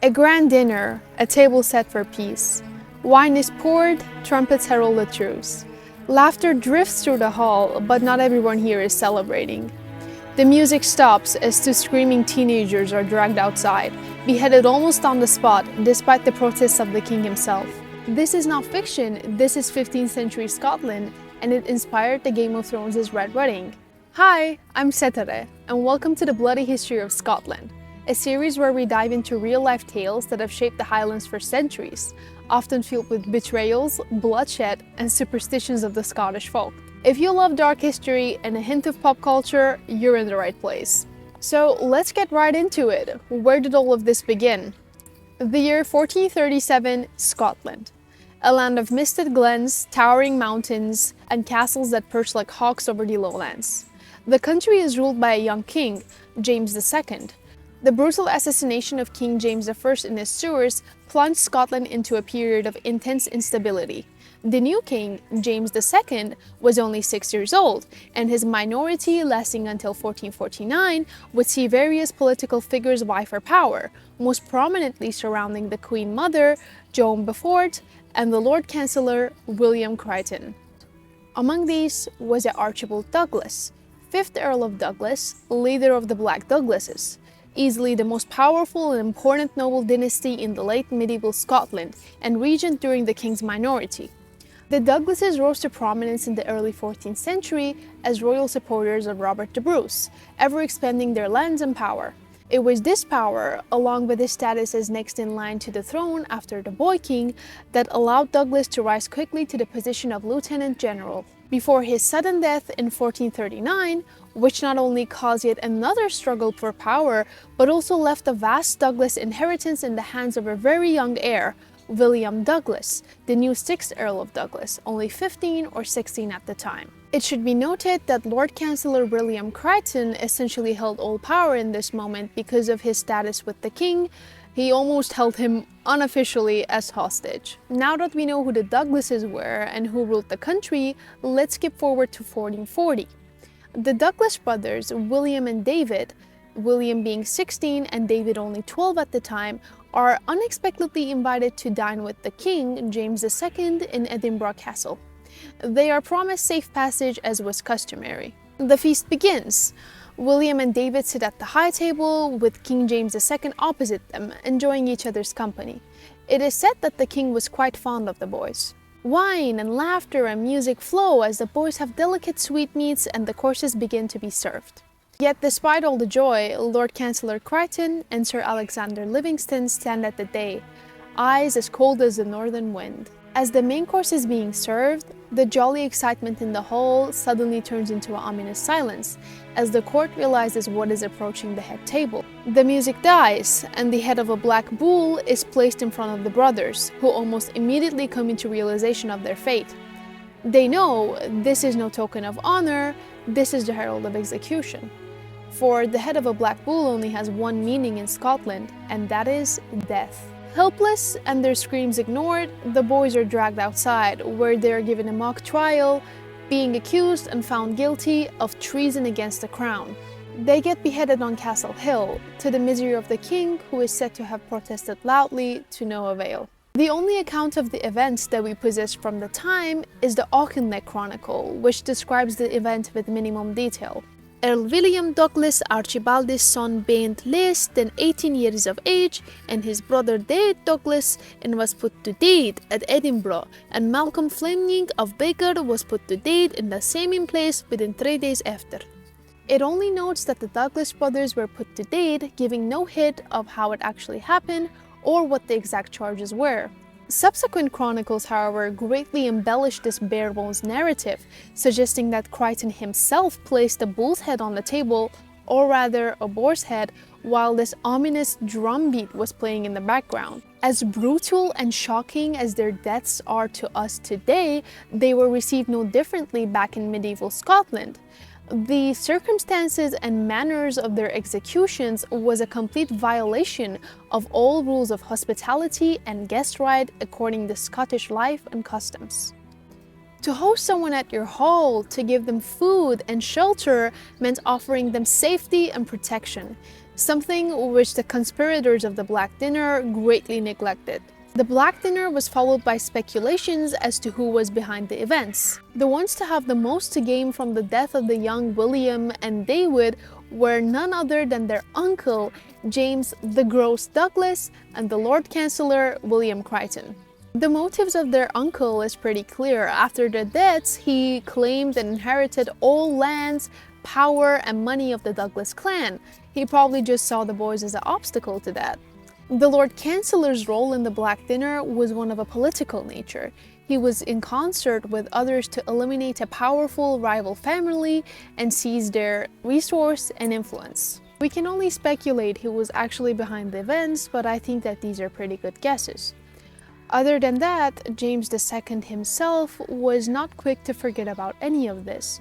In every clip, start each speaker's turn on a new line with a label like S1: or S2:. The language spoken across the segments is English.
S1: A grand dinner, a table set for peace. Wine is poured, trumpets herald the truce. Laughter drifts through the hall, but not everyone here is celebrating. The music stops as two screaming teenagers are dragged outside, beheaded almost on the spot, despite the protests of the king himself. This is not fiction, this is 15th century Scotland, and it inspired the Game of Thrones' Red Wedding. Hi, I'm Setere, and welcome to the Bloody History of Scotland, a series where we dive into real-life tales that have shaped the Highlands for centuries, often filled with betrayals, bloodshed, and superstitions of the Scottish folk. If you love dark history and a hint of pop culture, you're in the right place. So let's get right into it. Where did all of this begin? The year 1437, Scotland. A land of misted glens, towering mountains, and castles that perch like hawks over the lowlands. The country is ruled by a young king, James II. The brutal assassination of King James I and his stewards plunged Scotland into a period of intense instability. The new king, James II, was only 6 years old, and his minority, lasting until 1449, would see various political figures vie for power, most prominently surrounding the Queen Mother, Joan Beaufort, and the Lord Chancellor, William Crichton. Among these was Archibald Douglas, 5th Earl of Douglas, leader of the Black Douglases, easily the most powerful and important noble dynasty in the late medieval Scotland and regent during the king's minority. The Douglases rose to prominence in the early 14th century as royal supporters of Robert the Bruce, ever expanding their lands and power. It was this power, along with his status as next in line to the throne after the boy king, that allowed Douglas to rise quickly to the position of lieutenant general, before his sudden death in 1439, which not only caused yet another struggle for power, but also left a vast Douglas inheritance in the hands of a very young heir, William Douglas, the new 6th Earl of Douglas, only 15 or 16 at the time. It should be noted that Lord Chancellor William Crichton essentially held all power in this moment because of his status with the king. He almost held him unofficially as hostage. Now that we know who the Douglases were and who ruled the country, let's skip forward to 1440. The Douglas brothers, William and David, William being 16 and David only 12 at the time, are unexpectedly invited to dine with the king, James II, in Edinburgh Castle. They are promised safe passage as was customary. The feast begins. William and David sit at the high table with King James II opposite them, enjoying each other's company. It is said that the king was quite fond of the boys. Wine and laughter and music flow as the boys have delicate sweetmeats and the courses begin to be served. Yet despite all the joy, Lord Chancellor Crichton and Sir Alexander Livingston stand at the day, eyes as cold as the northern wind. As the main course is being served, the jolly excitement in the hall suddenly turns into an ominous silence, as the court realizes what is approaching the head table. The music dies, and the head of a black bull is placed in front of the brothers, who almost immediately come into realization of their fate. They know this is no token of honor, this is the herald of execution. For the head of a black bull only has one meaning in Scotland, and that is death. Helpless and their screams ignored, the boys are dragged outside, where they are given a mock trial, being accused and found guilty of treason against the crown. They get beheaded on Castle Hill, to the misery of the king, who is said to have protested loudly to no avail. The only account of the events that we possess from the time is the Auchinleck Chronicle, which describes the event with minimum detail. Earl William Douglas, Archibald's son, being less than 18 years of age, and his brother David Douglas, and was put to death at Edinburgh, and Malcolm Fleming of Baker was put to death in the same place within 3 days after. It only notes that the Douglas brothers were put to death, giving no hint of how it actually happened or what the exact charges were. Subsequent chronicles, however, greatly embellished this bare-bones narrative, suggesting that Crichton himself placed a bull's head on the table, or rather a boar's head, while this ominous drumbeat was playing in the background. As brutal and shocking as their deaths are to us today, they were received no differently back in medieval Scotland. The circumstances and manners of their executions was a complete violation of all rules of hospitality and guest right according to Scottish life and customs. To host someone at your hall, to give them food and shelter, meant offering them safety and protection. something which the conspirators of the Black Dinner greatly neglected. The Black Dinner was followed by speculations as to who was behind the events. The ones to have the most to gain from the death of the young William and David were none other than their uncle, James the Gross Douglas, and the Lord Chancellor, William Crichton. The motives of their uncle is pretty clear. After their deaths, he claimed and inherited all lands, power, and money of the Douglas clan. He probably just saw the boys as an obstacle to that. The Lord Chancellor's role in the Black Dinner was one of a political nature. He was in concert with others to eliminate a powerful rival family and seize their resource and influence. We can only speculate who was actually behind the events, but I think that these are pretty good guesses. Other than that, James II himself was not quick to forget about any of this.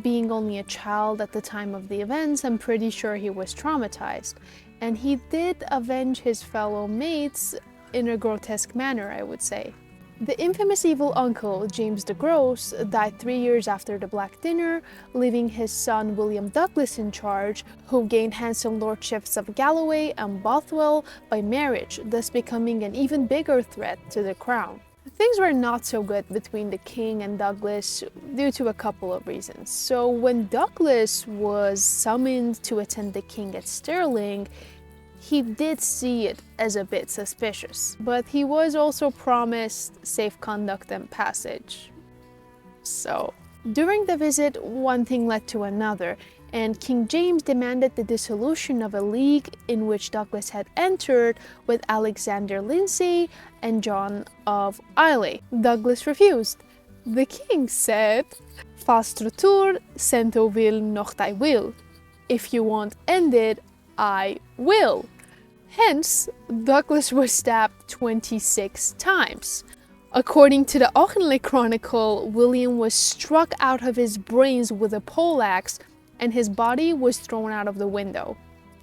S1: Being only a child at the time of the events, I'm pretty sure he was traumatized. And he did avenge his fellow mates in a grotesque manner, I would say. The infamous evil uncle, James the Gross, died 3 years after the Black Dinner, leaving his son William Douglas in charge, who gained handsome lordships of Galloway and Bothwell by marriage, thus becoming an even bigger threat to the crown. Things were not so good between the king and Douglas due to a couple of reasons. So when Douglas was summoned to attend the king at Stirling, he did see it as a bit suspicious, but he was also promised safe conduct and passage. So, during the visit, one thing led to another, and King James demanded the dissolution of a league in which Douglas had entered with Alexander Lindsay and John of Islay. Douglas refused. The king said, "Fastrutur cento vil noch I will. If you want ended, I will." Hence, Douglas was stabbed 26 times. According to the Auchinleck Chronicle, William was struck out of his brains with a poleaxe and his body was thrown out of the window.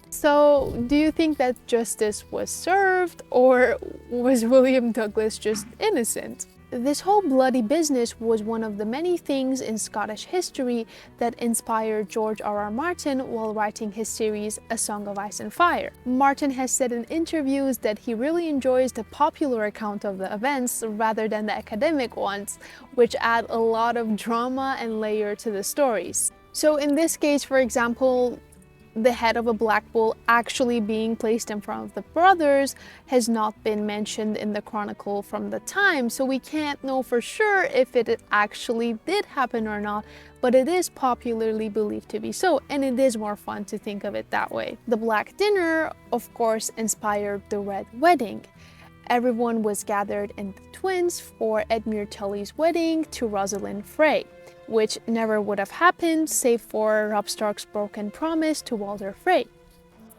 S1: So, do you think that justice was served, or was William Douglas just innocent? This whole bloody business was one of the many things in Scottish history that inspired George R.R. Martin while writing his series A Song of Ice and Fire. Martin has said in interviews that he really enjoys the popular account of the events rather than the academic ones, which add a lot of drama and layer to the stories. So in this case, for example, the head of a black bull actually being placed in front of the brothers has not been mentioned in the chronicle from the time, so we can't know for sure if it actually did happen or not, but it is popularly believed to be so, and it is more fun to think of it that way. The Black Dinner, of course, inspired the Red Wedding. Everyone was gathered in the Twins for Edmure Tully's wedding to Rosalind Frey, which never would have happened save for Robb Stark's broken promise to Walder Frey.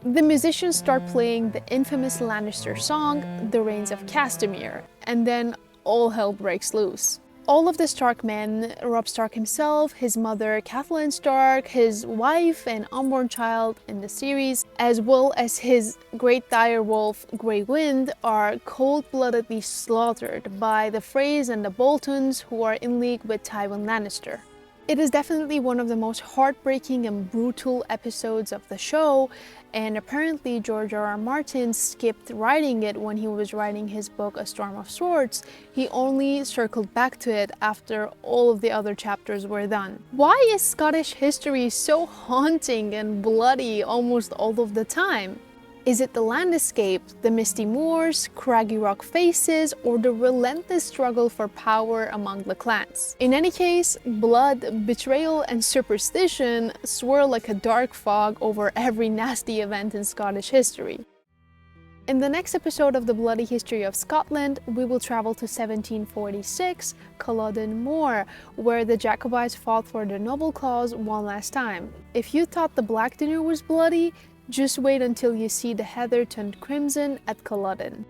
S1: The musicians start playing the infamous Lannister song, The Rains of Castamere, and then all hell breaks loose. All of the Stark men, Robb Stark himself, his mother Catelyn Stark, his wife and unborn child in the series, as well as his great dire wolf Grey Wind, are cold-bloodedly slaughtered by the Freys and the Boltons, who are in league with Tywin Lannister. It is definitely one of the most heartbreaking and brutal episodes of the show, and apparently George R.R. Martin skipped writing it when he was writing his book A Storm of Swords. He only circled back to it after all of the other chapters were done. Why is Scottish history so haunting and bloody almost all of the time? Is it the landscape, the misty moors, craggy rock faces, or the relentless struggle for power among the clans? In any case, blood, betrayal, and superstition swirl like a dark fog over every nasty event in Scottish history. In the next episode of the Bloody History of Scotland, we will travel to 1746, Culloden Moor, where the Jacobites fought for the noble cause one last time. If you thought the Black Dinner was bloody, just wait until you see the heather turned crimson at Culloden.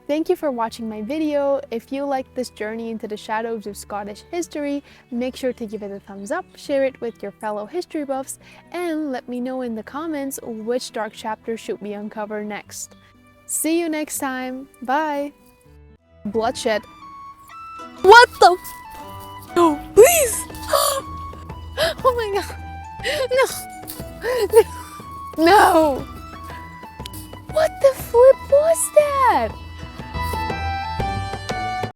S1: Thank you for watching my video. If you liked this journey into the shadows of Scottish history, make sure to give it a thumbs up, share it with your fellow history buffs, and let me know in the comments which dark chapter should we uncover next. See you next time. Bye! Bloodshed. What the f- No, please! Oh my god! No! No! What the flip was that?